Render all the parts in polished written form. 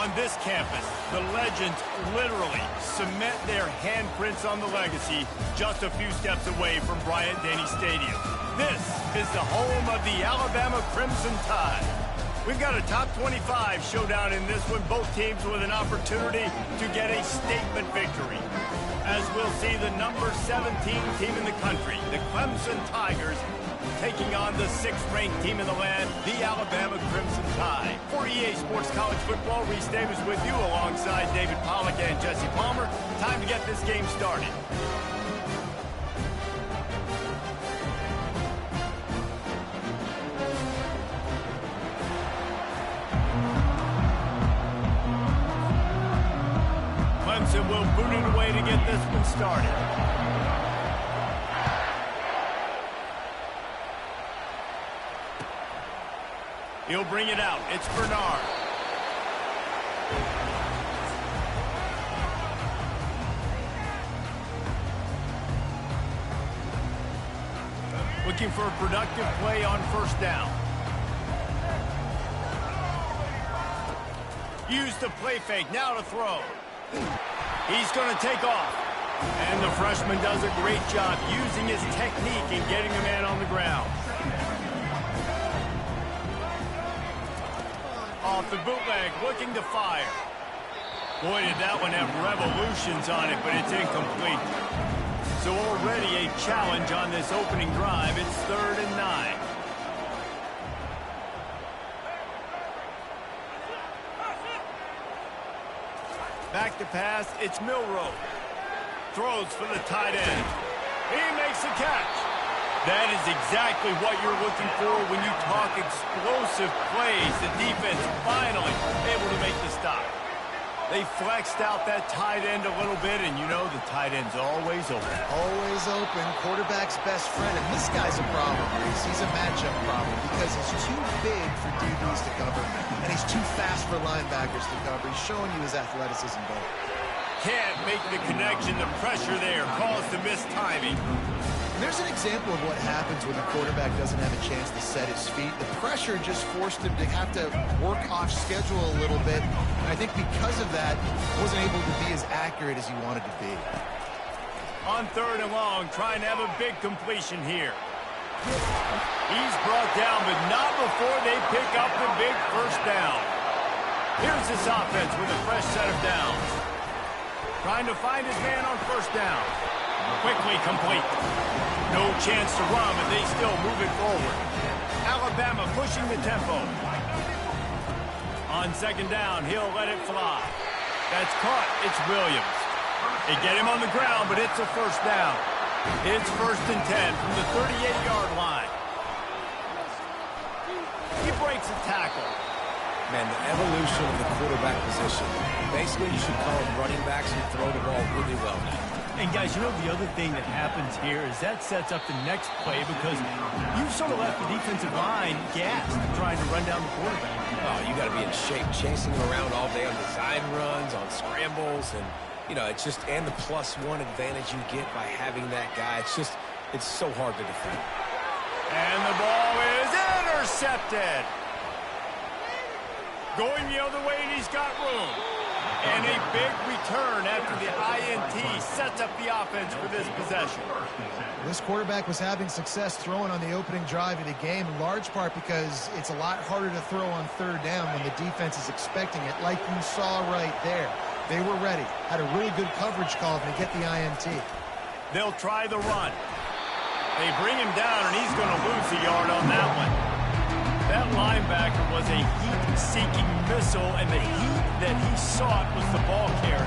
On this campus, the legends literally cement their handprints on the legacy just a few steps away from Bryant-Denny Stadium. This is the home of the Alabama Crimson Tide. We've got a top 25 showdown in this one, both teams with an opportunity to get a statement victory. As we'll see the number 17 team in the country, the Clemson Tigers, taking on the 6th-ranked team in the land, the Alabama Crimson Tide. For EA Sports College Football, Reese Davis with you alongside David Pollack and Jesse Palmer. Time to get this game started. Clemson will boot it away to get this one started. He'll bring it out. It's Bernard. Looking for a productive play on first down. Use the play fake. Now to throw. He's going to take off. And the freshman does a great job using his technique and getting the man on the ground. Off the bootleg, looking to fire. Boy, did that one have revolutions on it, but it's incomplete. So already a challenge on this opening drive. It's 3rd and 9. Back to pass, it's Milroe. Throws for the tight end. He makes the catch. That is exactly what you're looking for when you talk explosive plays. The defense finally able to make the stop. They flexed out that tight end a little bit, and you know the tight end's always open. Always open. Quarterback's best friend, and this guy's a problem, Reese. He's a matchup problem because he's too big for DBs to cover, and he's too fast for linebackers to cover. He's showing you his athleticism, though. Can't make the connection. The pressure there caused the missed timing. And there's an example of what happens when the quarterback doesn't have a chance to set his feet. The pressure just forced him to have to work off schedule a little bit. And I think because of that, wasn't able to be as accurate as he wanted to be. On 3rd and long, trying to have a big completion here. He's brought down, but not before they pick up the big first down. Here's this offense with a fresh set of downs. Trying to find his man on first down. Quickly complete. No chance to run, but they still move it forward. Alabama pushing the tempo. On 2nd down, he'll let it fly. That's caught. It's Williams. They get him on the ground, but it's a first down. It's 1st and 10 from the 38-yard line. He breaks a tackle. Man, the evolution of the quarterback position. Basically, you should call them running backs who throw the ball really well now. And guys, you know the other thing that happens here is that sets up the next play because you've sort of left the defensive line gassed trying to run down the quarterback. Oh, you got to be in shape, chasing him around all day on design runs, on scrambles, and you know it's just and the +1 advantage you get by having that guy. It's so hard to defend. And the ball is intercepted. Going the other way, and he's got room. And a big return after the INT sets up the offense for this possession. This quarterback was having success throwing on the opening drive of the game, in large part because it's a lot harder to throw on 3rd down when the defense is expecting it, like you saw right there. They were ready, had a really good coverage call to get the INT. They'll try the run. They bring him down, and he's going to lose a yard on that one. That linebacker was a heat-seeking missile, and the heat that he sought was the ball carrier.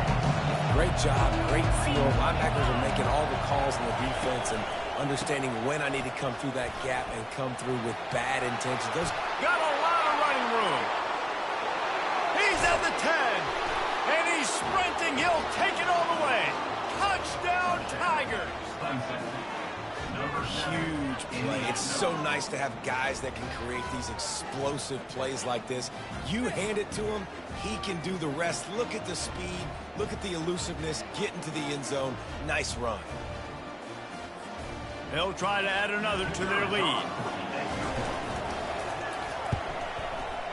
Great job, great feel. Linebackers are making all the calls in the defense and understanding when I need to come through that gap and come through with bad intentions. Those got a lot of running room. He's at the 10, and he's sprinting. He'll take it all the way. Touchdown, Tigers. Huge play. It's so nice to have guys that can create these explosive plays like this. You hand it to him, he can do the rest. Look at the speed, look at the elusiveness, get into the end zone. Nice run. They'll try to add another to their lead.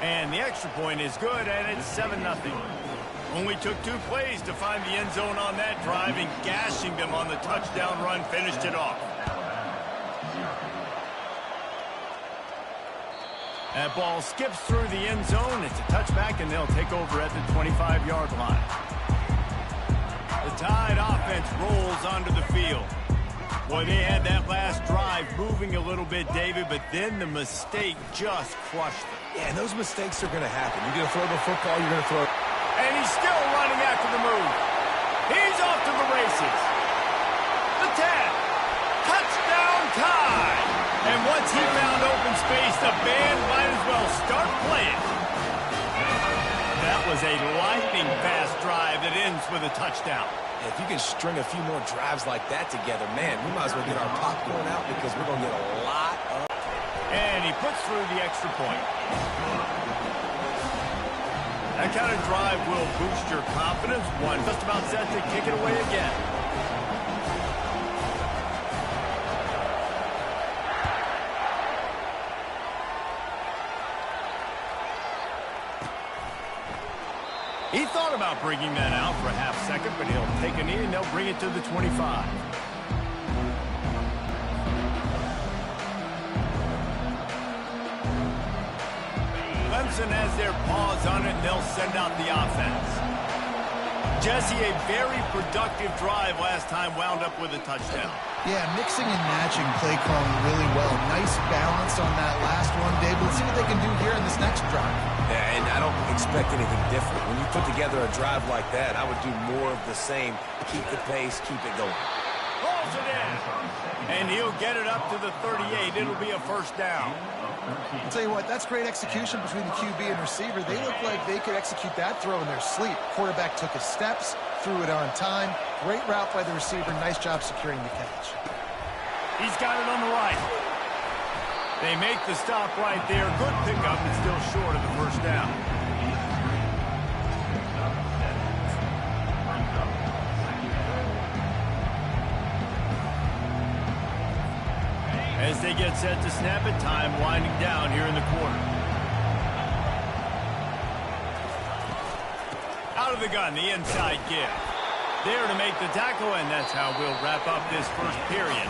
And the extra point is good, and it's 7-0. Only took 2 plays to find the end zone on that drive, and gashing them on the touchdown run finished it off. That ball skips through the end zone. It's a touchback, and they'll take over at the 25-yard line. The Tide offense rolls onto the field. Boy, they had that last drive moving a little bit, David, but then the mistake just crushed them. Yeah, and those mistakes are going to happen. You're going to throw the football, you're going to throw it. And he's still running after the move. He's off to the races. The 10. Touchdown Tide. And once he found open space, the band might as well start playing. That was a lightning-fast drive that ends with a touchdown. If you can string a few more drives like that together, man, we might as well get our popcorn out because we're going to get a lot of... And he puts through the extra point. That kind of drive will boost your confidence. One just about set to kick it away again. He thought about bringing that out for a half second, but he'll take a knee and they'll bring it to the 25. Clemson has their paws on it, and they'll send out the offense. Jesse, a very productive drive last time wound up with a touchdown. Yeah, mixing and matching play calling really well. Nice balance on that last one, Dave. Let's see what they can do here in this next drive. Yeah, and I don't expect anything different. When you put together a drive like that, I would do more of the same. Keep the pace, keep it going. Pulls it in. And he'll get it up to the 38. It'll be a first down. I'll tell you what, that's great execution between the QB and receiver. They look like they could execute that throw in their sleep. Quarterback took his steps, threw it on time. Great route by the receiver. Nice job securing the catch. He's got it on the right. They make the stop right there. Good pickup, but still short of the first down. As they get set to snap it, time winding down here in the quarter. Out of the gun, the inside give. There to make the tackle, and that's how we'll wrap up this first period.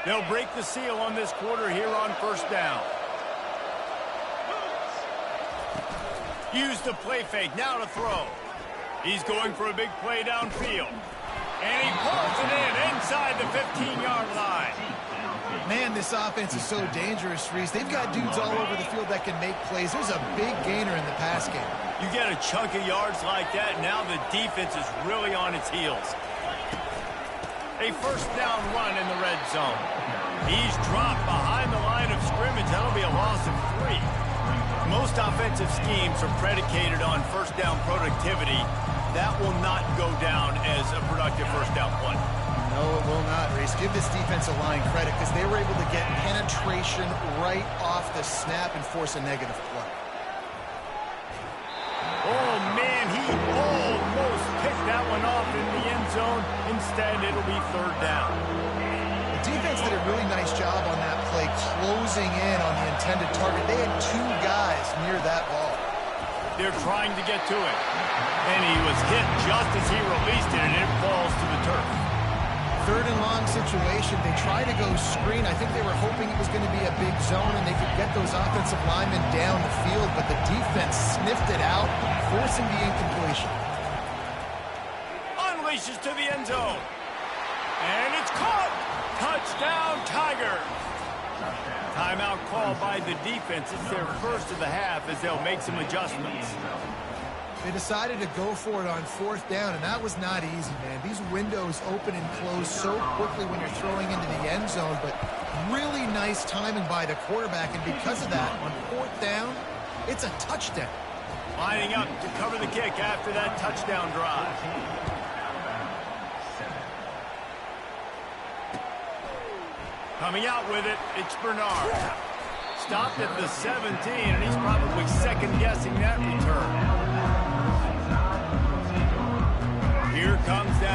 They'll break the seal on this quarter here on first down. Use the play fake, now to throw. He's going for a big play downfield. And he pulls it in inside the 15-yard line. Man, this offense is so dangerous, Reese. They've got dudes all over the field that can make plays. There's a big gainer in the pass game. You get a chunk of yards like that, now the defense is really on its heels. A first down run in the red zone. He's dropped behind the line of scrimmage. That'll be a loss of 3. Most offensive schemes are predicated on first down productivity. That will not go down as a productive first down play. No, it will not, Reese. Give this defensive line credit because they were able to get penetration right off the snap and force a negative play. Oh, man, he almost picked that one off in the end zone. Instead, it'll be third down. The defense did a really nice job on that play, closing in on the intended target. They had 2 guys near that ball. They're trying to get to it. And he was hit just as he released it, and it falls to the turf. Third and long situation. They try to go screen. I think they were hoping it was going to be a big zone and they could get those offensive linemen down the field, but the defense sniffed it out, forcing the incompletion. Unleashes to the end zone. And it's caught. Touchdown, Tigers. Timeout call by the defense. It's their first of the half as they'll make some adjustments. They decided to go for it on fourth down, and that was not easy, man. These windows open and close so quickly when you're throwing into the end zone, but really nice timing by the quarterback, and because of that, on fourth down, it's a touchdown. Lining up to cover the kick after that touchdown drive. Coming out with it, it's Bernard. Stopped at the 17, and he's probably second-guessing that return. Here comes that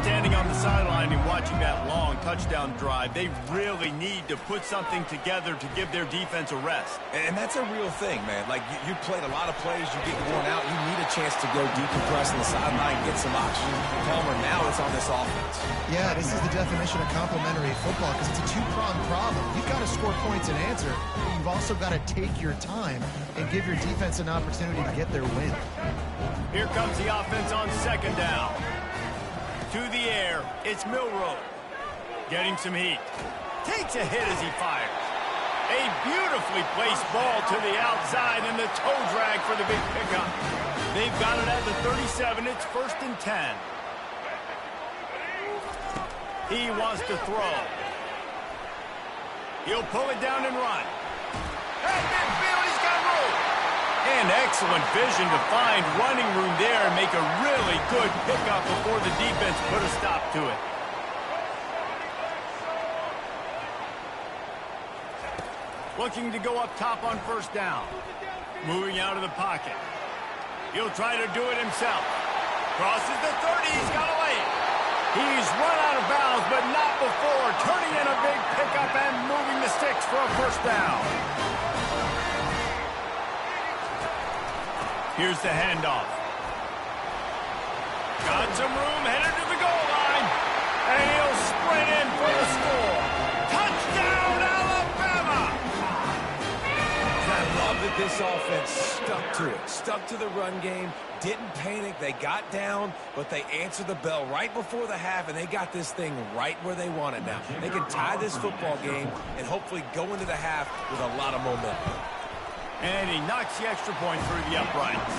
standing on the sideline and watching that long touchdown drive, they really need to put something together to give their defense a rest. And that's a real thing, man. Like, you played a lot of plays, you get worn out, you need a chance to go decompress on the sideline, get some oxygen. Palmer, now it's on this offense. Yeah, this is the definition of complementary football because it's a two-pronged problem. You've got to score points and answer, but you've also got to take your time and give your defense an opportunity to get their win. Here comes the offense on second down. To the air, it's Milroe. Getting some heat. Takes a hit as he fires. A beautifully placed ball to the outside and the toe drag for the big pickup. They've got it at the 37. It's 1st and 10. He wants to throw. He'll pull it down and run. At midfield, he's got room. And excellent vision to find running room there and make a really good pickup before the defense put a stop to it. Looking to go up top on 1st down. Moving out of the pocket. He'll try to do it himself. Crosses the 30. He's got to lay it. He's run out of bounds, but not before turning in a big pickup and moving the sticks for a 1st down. Here's the handoff. Got some room, headed to the goal line. And he'll sprint in for the score. Touchdown, Alabama! I love that this offense stuck to it. Stuck to the run game. Didn't panic. They got down, but they answered the bell right before the half, and they got this thing right where they want it now. They can tie this football game and hopefully go into the half with a lot of momentum. And he knocks the extra point through the uprights.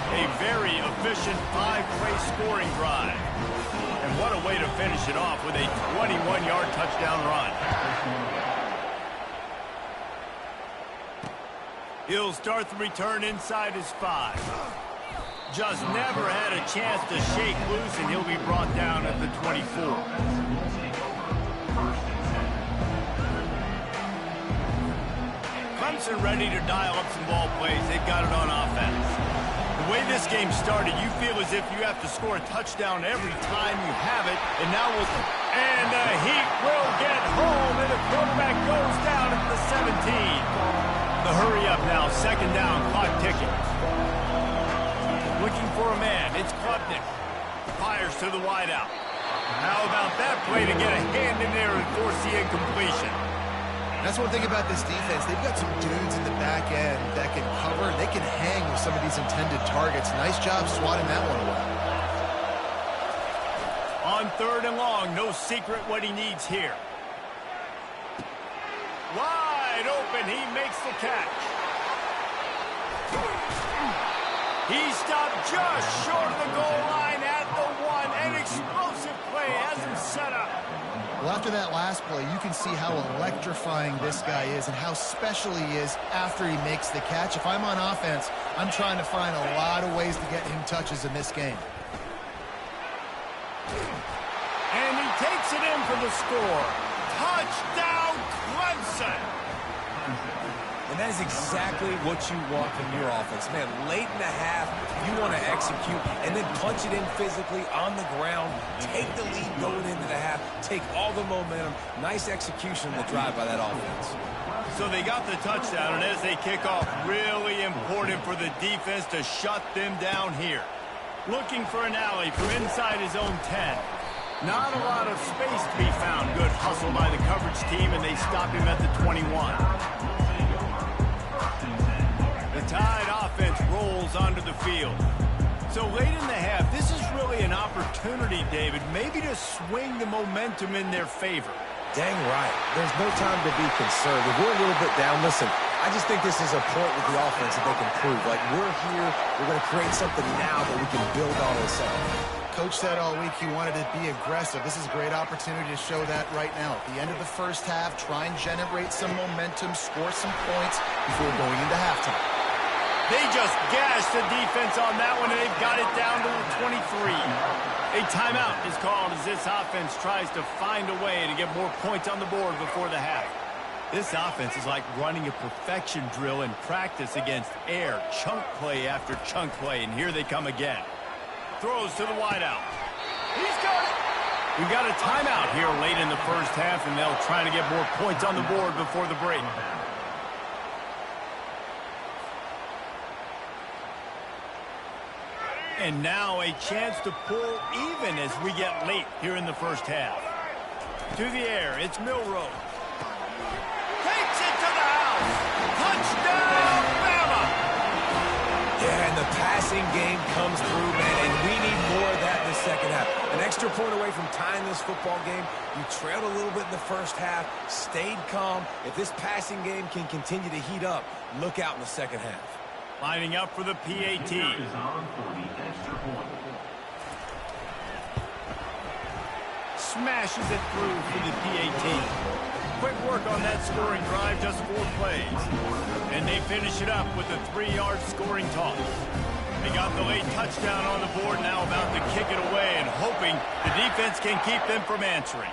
A very efficient 5-play scoring drive. And what a way to finish it off with a 21-yard touchdown run. He'll start the return inside his 5. Just never had a chance to shake loose, and he'll be brought down at the 24. Clemson ready to dial up some ball plays. They've got it on offense. The way this game started, you feel as if you have to score a touchdown every time you have it. And now and the Heat will get home, and the quarterback goes down at the 17. The hurry up now, 2nd down, clock ticking. Looking for a man, it's Klubnik. Fires to the wideout. How about that play to get a hand in there and force the incompletion? That's one thing about this defense. They've got some dudes in the back end that can cover. They can hang with some of these intended targets. Nice job swatting that one away. On 3rd and long, no secret what he needs here. Wide open, he makes the catch. He stopped just short of the goal line at the 1. An explosive play has him set up. Well, after that last play, you can see how electrifying this guy is and how special he is after he makes the catch. If I'm on offense, I'm trying to find a lot of ways to get him touches in this game. And he takes it in for the score. Touchdown, Clemson! And that is exactly what you want from your offense. Man, late in the half, you want to execute and then punch it in physically on the ground. Take the lead going into the half. Take all the momentum. Nice execution on the drive by that offense. So they got the touchdown, and as they kick off, really important for the defense to shut them down here. Looking for an alley from inside his own 10. Not a lot of space to be found. Good hustle by the coverage team, and they stop him at the 21. The Tide offense rolls onto the field. So late in the half, this is really an opportunity, David, maybe to swing the momentum in their favor. Dang right. There's no time to be concerned. If we're a little bit down, listen, I just think this is a point with the offense that they can prove. Like, we're here, we're going to create something now that we can build on in a second. Coach said all week he wanted to be aggressive. This is a great opportunity to show that right now. At the end of the 1st half, try and generate some momentum, score some points before going into halftime. They just gashed the defense on that one, and they've got it down to the 23. A timeout is called as this offense tries to find a way to get more points on the board before the half. This offense is like running a perfection drill in practice against air, chunk play after chunk play, and here they come again. Throws to the wideout. He's got it. We got a timeout here late in the first half, and they'll try to get more points on the board before the break. And now a chance to pull even as we get late here in the first half. To the air, it's Milroe. Takes it to the house. Touchdown, Bama! Yeah, and the passing game comes through, man, and we need more of that in the second half. An extra point away from tying this football game. You trailed a little bit in the first half, stayed calm. If this passing game can continue to heat up, look out in the second half. Lining up for the PAT. Smashes it through for the PAT. Quick work on that scoring drive, just 4 plays. And they finish it up with a 3-yard scoring toss. They got the late touchdown on the board, now about to kick it away and hoping the defense can keep them from answering.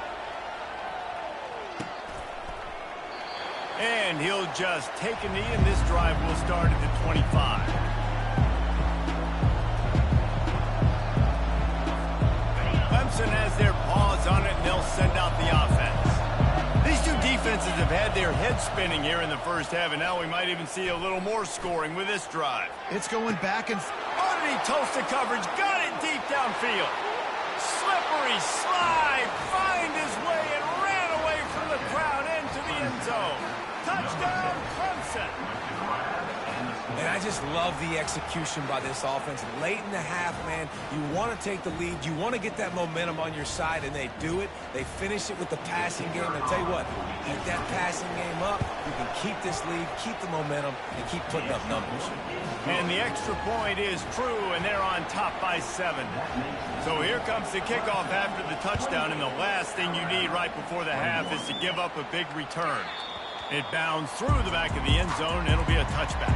And he'll just take a knee, and this drive will start at the 25. Clemson has their paws on it, and they'll send out the offense. These two defenses have had their heads spinning here in the first half, and now we might even see a little more scoring with this drive. It's going back and Underneath toasted coverage, got it deep downfield. Slippery slide, find his way, and ran away from the crowd into the end zone. Touchdown, Clemson. And I just love the execution by this offense. Late in the half, man, you want to take the lead. You want to get that momentum on your side, and they do it. They finish it with the passing game. And I tell you what, keep that passing game up. You can keep this lead, keep the momentum, and keep putting up numbers. And the extra point is true, and they're on top by 7. So here comes the kickoff after the touchdown, and the last thing you need right before the half is to give up a big return. It bounds through the back of the end zone, and it'll be a touchback.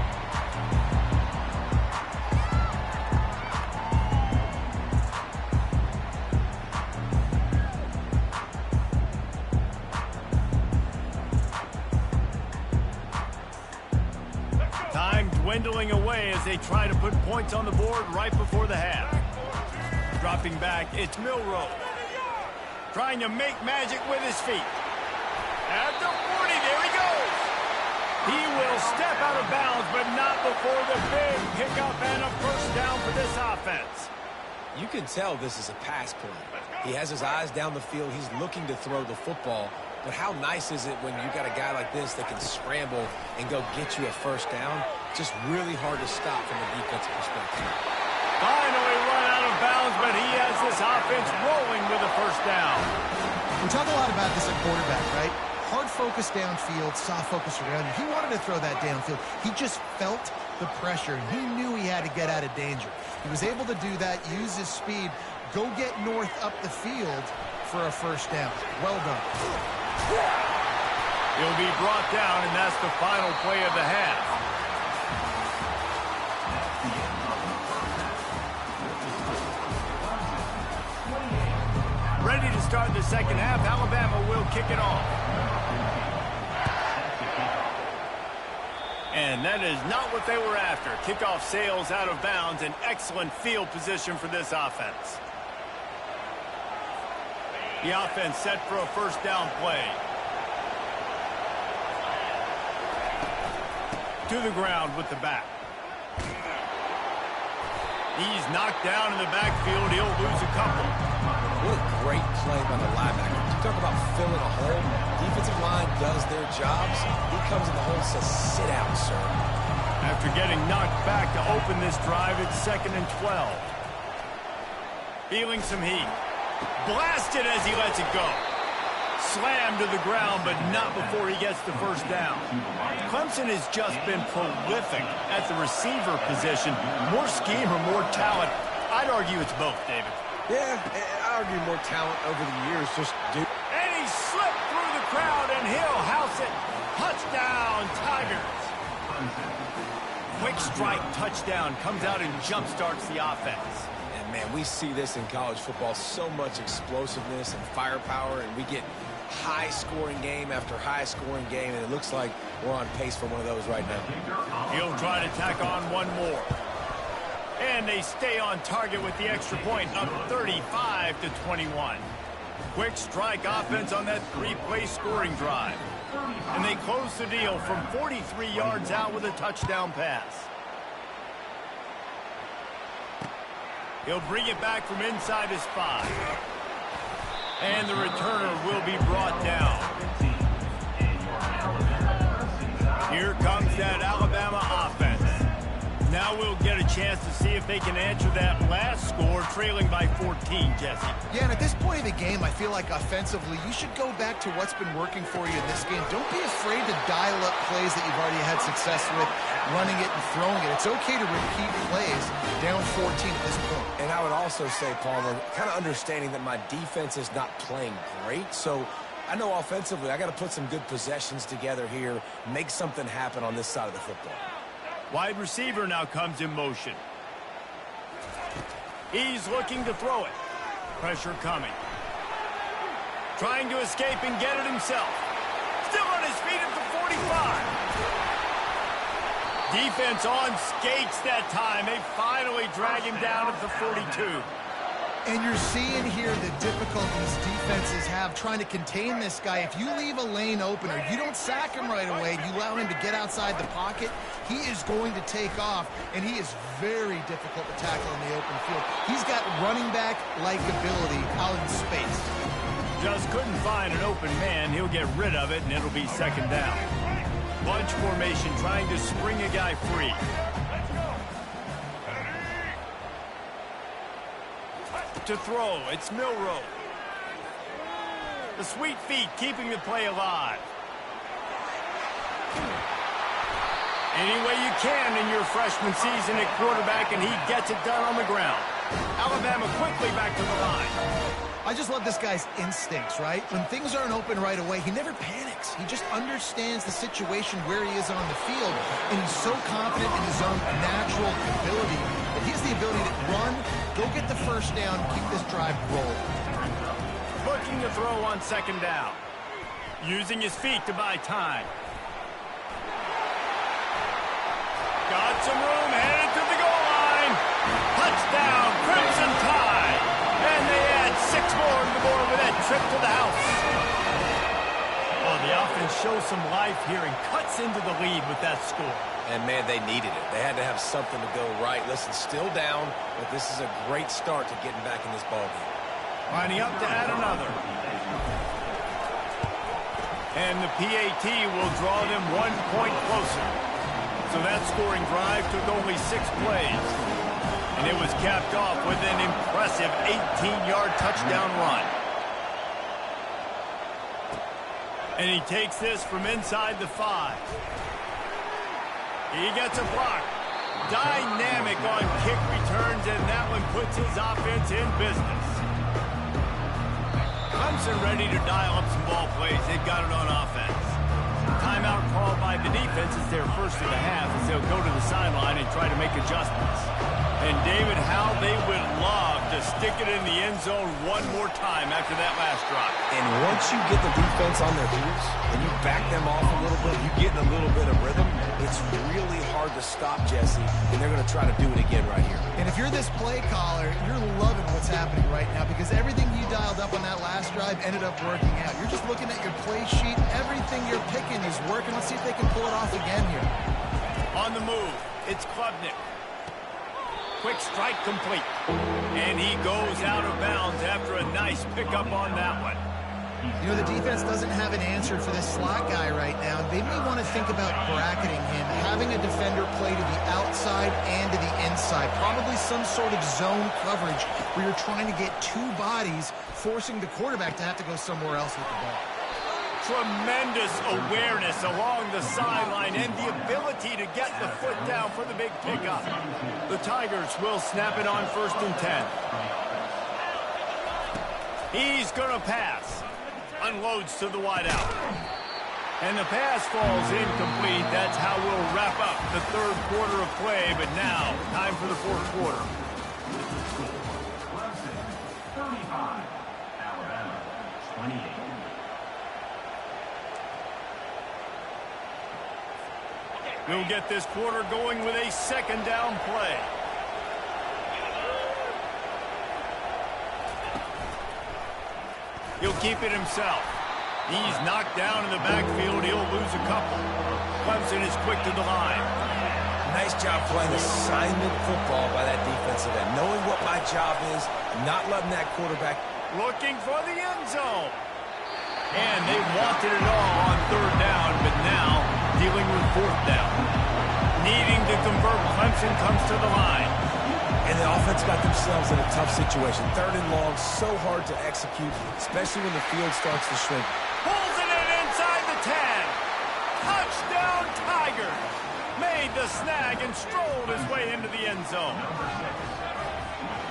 Time dwindling away as they try to put points on the board right before the half. Dropping back, it's Milroe. Trying to make magic with his feet. At the 40, there he goes. He will step out of bounds, but not before the big pickup and a first down for this offense. You can tell this is a pass play. He has his eyes down the field. He's looking to throw the football. But how nice is it when you got a guy like this that can scramble and go get you a first down? Just really hard to stop from a defensive perspective. Finally run out of bounds, but he has this offense rolling with a first down. We talk a lot about this at quarterback, right? Hard focus downfield, soft focus around you. He wanted to throw that downfield. He just felt the pressure, and he knew he had to get out of danger. He was able to do that, use his speed, go get north up the field for a first down. Well done. He'll be brought down, and that's the final play of the half. Ready to start the second half. Alabama will kick it off. And that is not what they were after. Kickoff sails out of bounds. An excellent field position for this offense. The offense set for a first down play. To the ground with the back. He's knocked down in the backfield. He'll lose a couple. What a great play by the linebacker. You talk about filling a hole. Defensive line does their jobs. He comes in the hole and says, sit down, sir. After getting knocked back to open this drive, it's 2nd and 12. Feeling some heat. Blasted as he lets it go. Slammed to the ground, but not before he gets the first down. Clemson has just been prolific at the receiver position. More scheme or more talent? I'd argue it's both, David. Yeah, I argue more talent over the years. Just do. And he slipped through the crowd, and he'll house it. Touchdown, Tigers. Quick strike touchdown comes out and jump-starts the offense. And, man, we see this in college football. So much explosiveness and firepower, and we get high-scoring game after high-scoring game, and it looks like we're on pace for one of those right now. He'll try to tack on one more. And And they stay on target with the extra point, up 35-21. Quick strike offense on that three-play scoring drive. And they close the deal from 43 yards out with a touchdown pass. He'll bring it back from inside his 5. And the returner will be brought down. Here comes that Alabama offense. Now we'll get a chance to see if they can answer that last score, trailing by 14, Jesse. Yeah, and at this point of the game, I feel like offensively, you should go back to what's been working for you in this game. Don't be afraid to dial up plays that you've already had success with, running it and throwing it. It's okay to repeat plays down 14 at this point. And I would also say, Palmer, kind of understanding that my defense is not playing great, so I know offensively I got to put some good possessions together here, make something happen on this side of the football. Wide receiver now comes in motion. He's looking to throw it. Pressure coming. Trying to escape and get it himself. Still on his feet at the 45. Defense on skates that time. They finally drag him down at the 42. And you're seeing here the difficulties defenses have trying to contain this guy. If you leave a lane open or you don't sack him right away, you allow him to get outside the pocket, he is going to take off, and he is very difficult to tackle in the open field. He's got running back-like ability out in space. Just couldn't find an open man. He'll get rid of it, and it'll be second down. Bunch formation trying to spring a guy free. To throw, it's Milroe. The sweet feet keeping the play alive. Any way you can in your freshman season at quarterback, and he gets it done on the ground. Alabama quickly back to the line. I just love this guy's instincts, right? When things aren't open right away, he never panics. He just understands the situation where he is on the field, and he's so confident in his own natural ability that he has the ability to run, go get the first down, keep this drive rolling. Looking to throw on second down. Using his feet to buy time. Got some room, headed to the goal line. Touchdown, Crimson Tide. And they add 6 more to the board with that trip to the house. Oh, the offense shows some life here and cuts into the lead with that score. And, man, they needed it. They had to have something to go right. Listen, still down, but this is a great start to getting back in this ballgame. Lining up to add another. And the PAT will draw them 1 point closer. So that scoring drive took only 6 plays. And it was capped off with an impressive 18-yard touchdown run. And he takes this from inside the 5. He gets a block. Dynamic on kick returns, and that one puts his offense in business. Clemson ready to dial up some ball plays. They've got it on offense. Timeout called by the defense is their first of the half as they'll go to the sideline and try to make adjustments. And David, how they would love to stick it in the end zone one more time after that last drive. And once you get the defense on their heels and you back them off a little bit, you get in a little bit of rhythm, it's really hard to stop, Jesse, and they're going to try to do it again right here. And if you're this play caller, you're loving what's happening right now because everything you dialed up on that last drive ended up working out. You're just looking at your play sheet. Everything you're picking is working. Let's see if they can pull it off again here. On the move, it's Klubnik. Quick strike complete. And he goes out of bounds after a nice pickup on that one. You know, the defense doesn't have an answer for this slot guy right now. They may want to think about bracketing him, having a defender play to the outside and to the inside. Probably some sort of zone coverage where you're trying to get 2 bodies, forcing the quarterback to have to go somewhere else with the ball. Tremendous awareness along the sideline and the ability to get the foot down for the big pickup. The Tigers will snap it on 1st and 10. He's going to pass. Unloads to the wideout. And the pass falls incomplete. That's how we'll wrap up the 3rd quarter of play. But now, time for the 4th quarter. 35, Alabama 28. We'll get this quarter going with a 2nd down play. He'll keep it himself. He's knocked down in the backfield. He'll lose a couple. Clemson is quick to the line. Nice job playing assignment football by that defensive end. Knowing what my job is, not letting that quarterback. Looking for the end zone. And they wanted it all on third down, but now dealing with fourth down. Needing to convert, Clemson comes to the line. And the offense got themselves in a tough situation. Third and long, so hard to execute, especially when the field starts to shrink. Pulls it in inside the 10. Touchdown, Tigers. Made the snag and strolled his way into the end zone.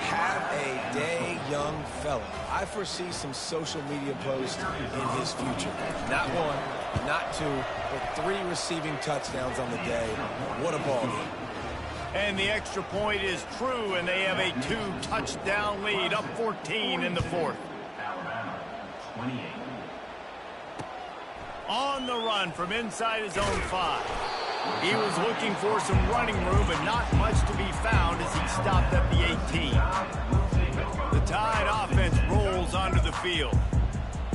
Have a day, young fella. I foresee some social media posts in his future. Not one, not two, but 3 receiving touchdowns on the day. What a ball game. And the extra point is true, and they have a 2-touchdown lead, up 14 in the fourth. Alabama, 28. On the run from inside his own 5. He was looking for some running room, but not much to be found as he stopped at the 18. The Tide offense rolls onto the field.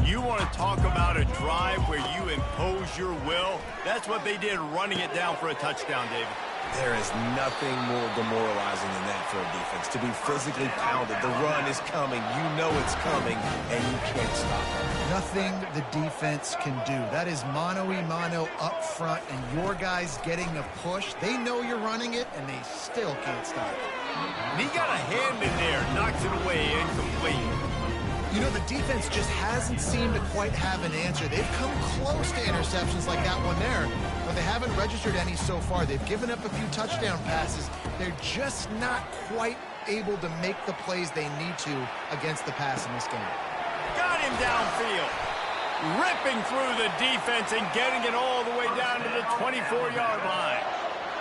You want to talk about a drive where you impose your will? That's what they did, running it down for a touchdown, David. There is nothing more demoralizing than that for a defense. To be physically pounded. The run is coming. You know it's coming, and you can't stop it. Nothing the defense can do. That is mano-a-mano up front, and your guys getting a push. They know you're running it, and they still can't stop it. And he got a hand in there, knocks it away, incomplete. You know, the defense just hasn't seemed to quite have an answer. They've come close to interceptions like that one there, but they haven't registered any so far. They've given up a few touchdown passes. They're just not quite able to make the plays they need to against the pass in this game. Got him downfield. Ripping through the defense and getting it all the way down to the 24-yard line.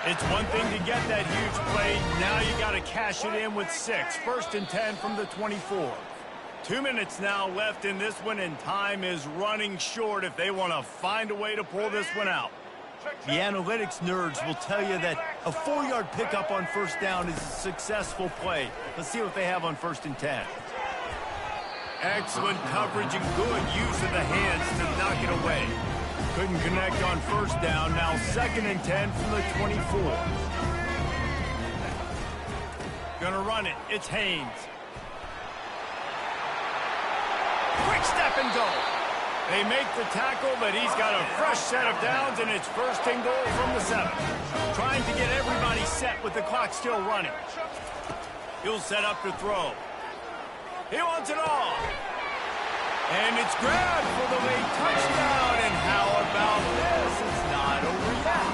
It's one thing to get that huge play. Now you got to cash it in with 6. 1st and 10 from the 24. 2 minutes now left in this one, and time is running short if they want to find a way to pull this one out. The analytics nerds will tell you that a 4-yard pickup on 1st down is a successful play. Let's see what they have on 1st and 10. Excellent coverage and good use of the hands to knock it away. Couldn't connect on 1st down. Now 2nd and 10 from the 24. Gonna run it. It's Haynes. Quick step and go. They make the tackle, but he's got a fresh set of downs, and it's 1st and goal from the 7. Trying to get everybody set with the clock still running. He'll set up to throw. He wants it all. And it's grabbed for the late touchdown. And how about this? It's not over yet.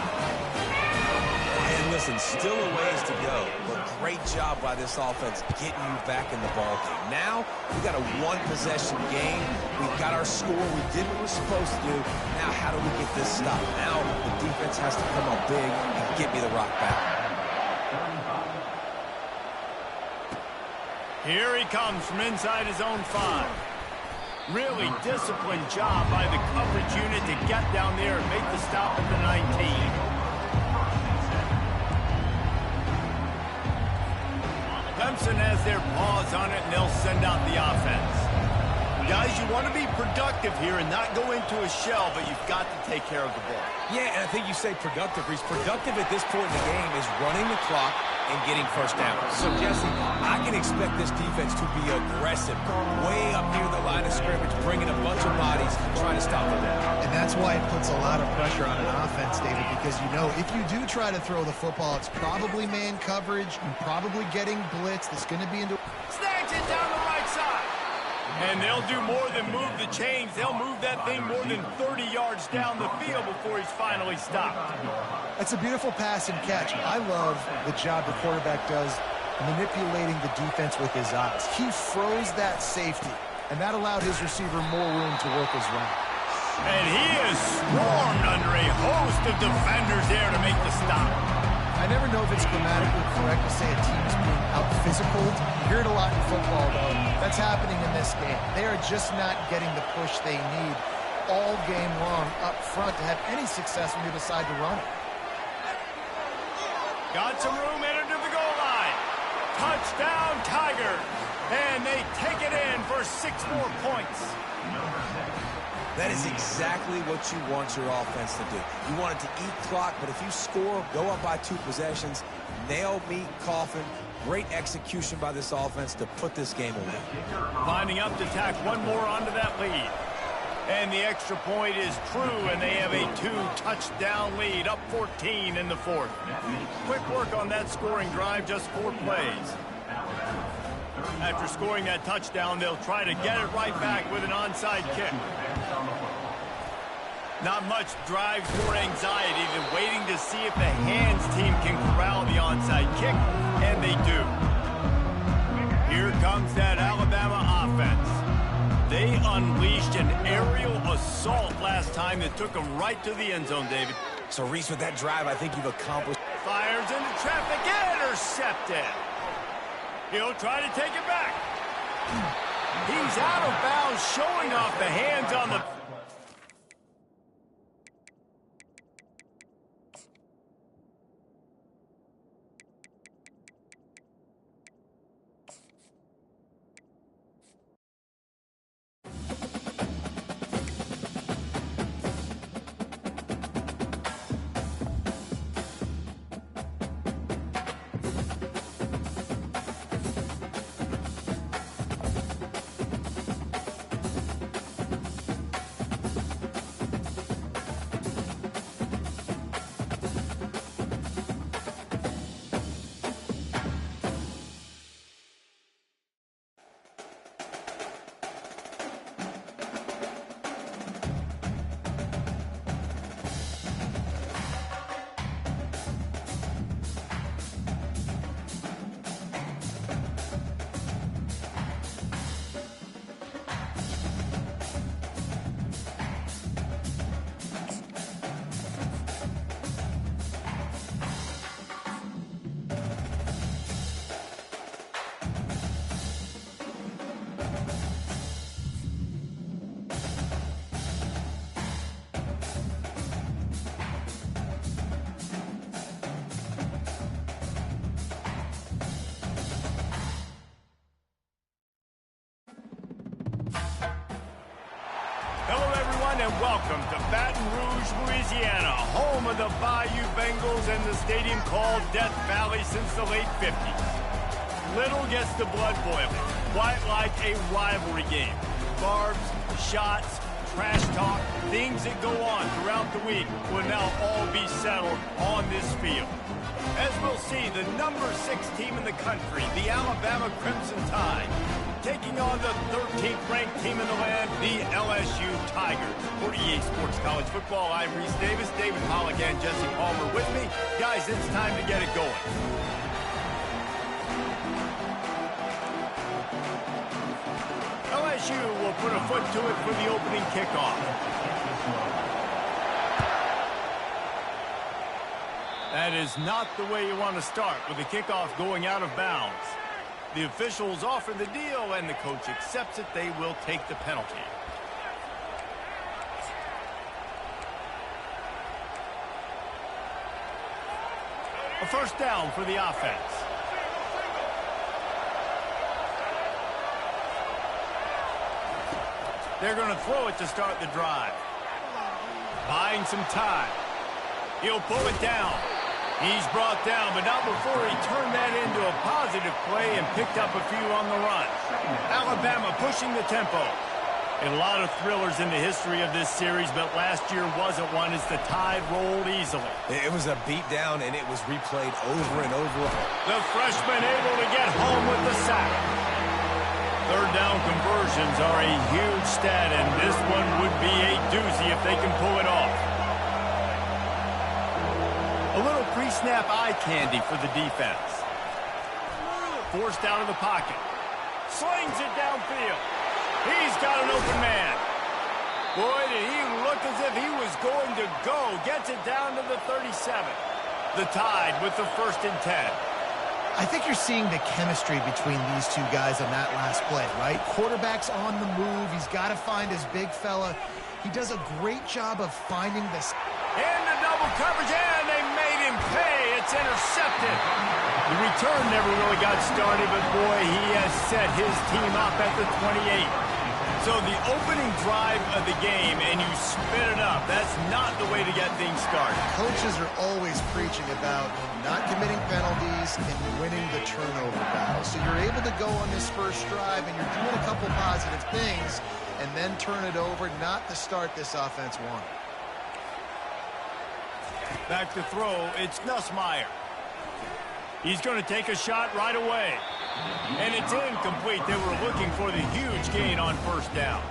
And listen, still a ways to go, but great job by this offense getting you back in the ballgame. Now, we got a 1-possession game. We've got our score. We did what we're supposed to do. Now, how do we get this stopped? Now, the defense has to come up big and get me the rock back. Here he comes from inside his own 5. Really disciplined job by the coverage unit to get down there and make the stop at the 19. Clemson has their paws on it, and they'll send out the offense. Guys, you want to be productive here and not go into a shell, but you've got to take care of the ball. Yeah, and I think you say productive. Reese, productive at this point in the game is running the clock and getting 1st down. So, Jesse, I can expect this defense to be aggressive, way up near the line of scrimmage, bringing a bunch of bodies, trying to stop the run. And that's why it puts a lot of pressure on an offense, David, because you know if you do try to throw the football, it's probably man coverage, and probably getting blitz. That's going to be into... Snags it down the right side. And they'll do more than move the chains. They'll move that thing more than 30 yards down the field before he's finally stopped. That's a beautiful pass and catch. I love the job the quarterback does manipulating the defense with his eyes. He froze that safety, and that allowed his receiver more room to work his route. And he is swarmed under a host of defenders there to make the stop. I never know if it's grammatically correct to say a team is being out-physicaled. You hear it a lot in football, though. That's happening in this game. They are just not getting the push they need all game long up front to have any success when you decide to run it. Got some room, entered to the goal line. Touchdown, Tigers. And they take it in for 6 more points. That is exactly what you want your offense to do. You want it to eat clock, but if you score, go up by 2 possessions, nail meat coffin. Great execution by this offense to put this game away. Lining up to tack one more onto that lead. And the extra point is true, and they have a 2-touchdown lead, up 14 in the 4th. Quick work on that scoring drive, just 4 plays. After scoring that touchdown, they'll try to get it right back with an onside kick. Not much drives more anxiety than waiting to see if the hands team can corral the onside kick, and they do. Here comes that Alabama offense. They unleashed an aerial assault last time that took them right to the end zone, David. So, Reese, with that drive, I think you've accomplished. Fires into traffic, intercepted. He'll try to take it back. He's out of bounds, showing off the hands on the... And welcome to Baton Rouge, Louisiana, home of the Bayou Bengals and the stadium called Death Valley since the late 50s. Little gets the blood boiling, quite like a rivalry game. Barbs, shots, trash talk, things that go on throughout the week will now all be settled on this field. As we'll see, the number 6 team in the country, the Alabama Crimson Tide, taking on the 13th ranked team in the land, the LSU Tigers. For EA Sports College Football, I'm Reese Davis, David Pollack and Jesse Palmer with me. Guys, it's time to get it going. LSU will put a foot to it for the opening kickoff. That is not the way you want to start with the kickoff going out of bounds. The officials offer the deal, and the coach accepts it. They will take the penalty. A first down for the offense. They're going to throw it to start the drive. Buying some time. He'll pull it down. He's brought down, but not before he turned that into a positive play and picked up a few on the run. Alabama pushing the tempo. A lot of thrillers in the history of this series, but last year wasn't one as the Tide rolled easily. It was a beatdown, and it was replayed over and over. The freshman able to get home with the sack. Third down conversions are a huge stat, and this one would be a doozy if they can pull it off. A little pre-snap eye candy for the defense. Forced out of the pocket. Slings it downfield. He's got an open man. Boy, did he look as if he was going to go. Gets it down to the 37. The Tide with the 1st and 10. I think you're seeing the chemistry between these two guys on that last play, right? Quarterback's on the move. He's got to find his big fella. He does a great job of finding this. Into double coverage, and they made him pay. It's It's intercepted. The return never really got started, but boy, he has set his team up at the 28. So the opening drive of the game, and you spin it up. That's not the way to get things started. Coaches are always preaching about not committing penalties and winning the turnover battle. So you're able to go on this first drive, and you're doing a couple positive things, and then turn it over, not to start this offense one. Back to throw, it's Nussmeier. He's going to take a shot right away. And it's incomplete. They were looking for the huge gain on first down.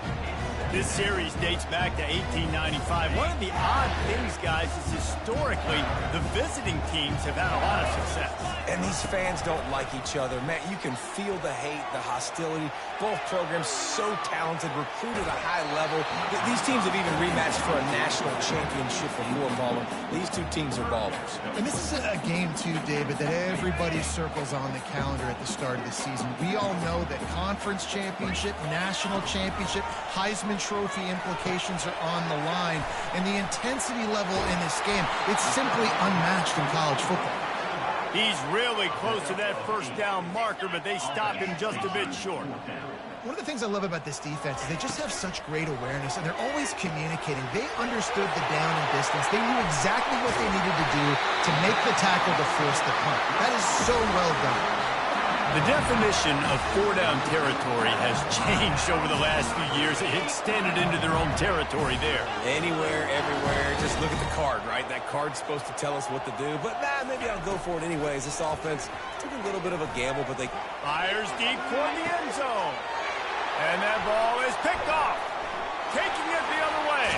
This series dates back to 1895. One of the odd things, guys, is historically the visiting teams have had a lot of success. And these fans don't like each other. Man, you can feel the hate, the hostility. Both programs so talented, recruited at a high level. These teams have even rematched for a national championship before, Ballmer. These two teams are ballers. And this is a game, too, David, that everybody circles on the calendar at the start of the season. We all know that conference championship, national championship, Heisman Trophy implications are on the line. And the intensity level in this game, it's simply unmatched in college football. He's really close to that first down marker, but they stop him just a bit short. One of the things I love about this defense is they just have such great awareness, and they're always communicating. They understood the down and distance. They knew exactly what they needed to do to make the tackle to force the punt. That is so well done. The definition of four-down territory has changed over the last few years. It extended into their own territory there. Anywhere, everywhere. Just look at the card, right? That card's supposed to tell us what to do. But, maybe I'll go for it anyways. This offense took a little bit of a gamble, but they... Fires deep toward the end zone. And that ball is picked off. Taking it the other way.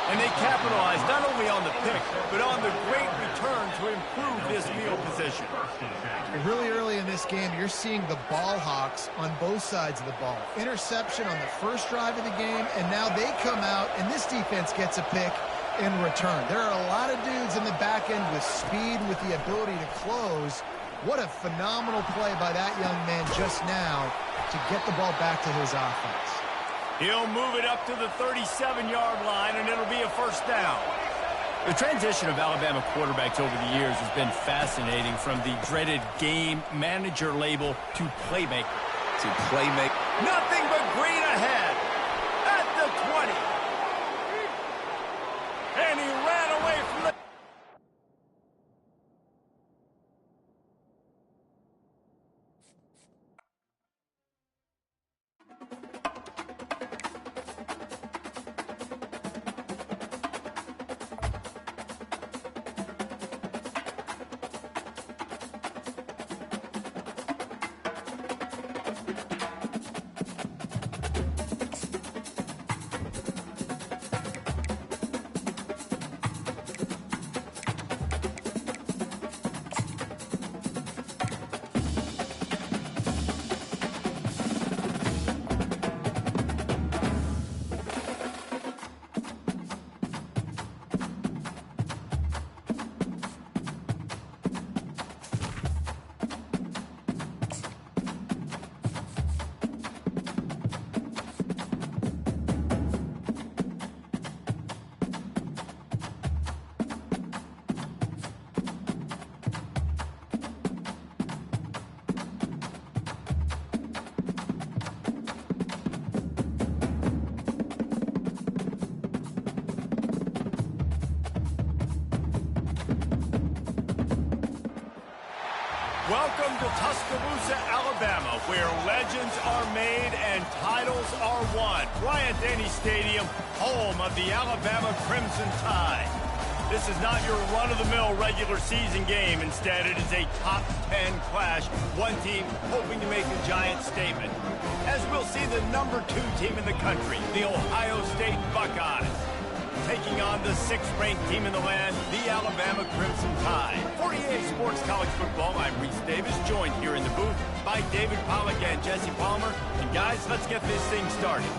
And they capitalized not only on the pick, but on the great return to improve this field position. Really early in this game, you're seeing the ball hawks on both sides of the ball. Interception on the first drive of the game, and now they come out, and this defense gets a pick in return. There are a lot of dudes in the back end with speed, with the ability to close. What a phenomenal play by that young man just now to get the ball back to his offense. He'll move it up to the 37-yard line, and it'll be a first down. The transition of Alabama quarterbacks over the years has been fascinating, from the dreaded game manager label to playmaker. Nothing but green ahead at the 20. And he ran away from the... Welcome to Tuscaloosa, Alabama, where legends are made and titles are won. Bryant-Denny Stadium, home of the Alabama Crimson Tide. This is not your run-of-the-mill regular season game. Instead, it is a top 10 clash. One team hoping to make a giant statement. As we'll see the number 2 team in the country, the Ohio State Buckeyes, taking on the 6th-ranked team in the land, the Alabama Crimson Tide. For EA Sports College Football, I'm Reese Davis, joined here in the booth by David Pollack and Jesse Palmer. And guys, let's get this thing started.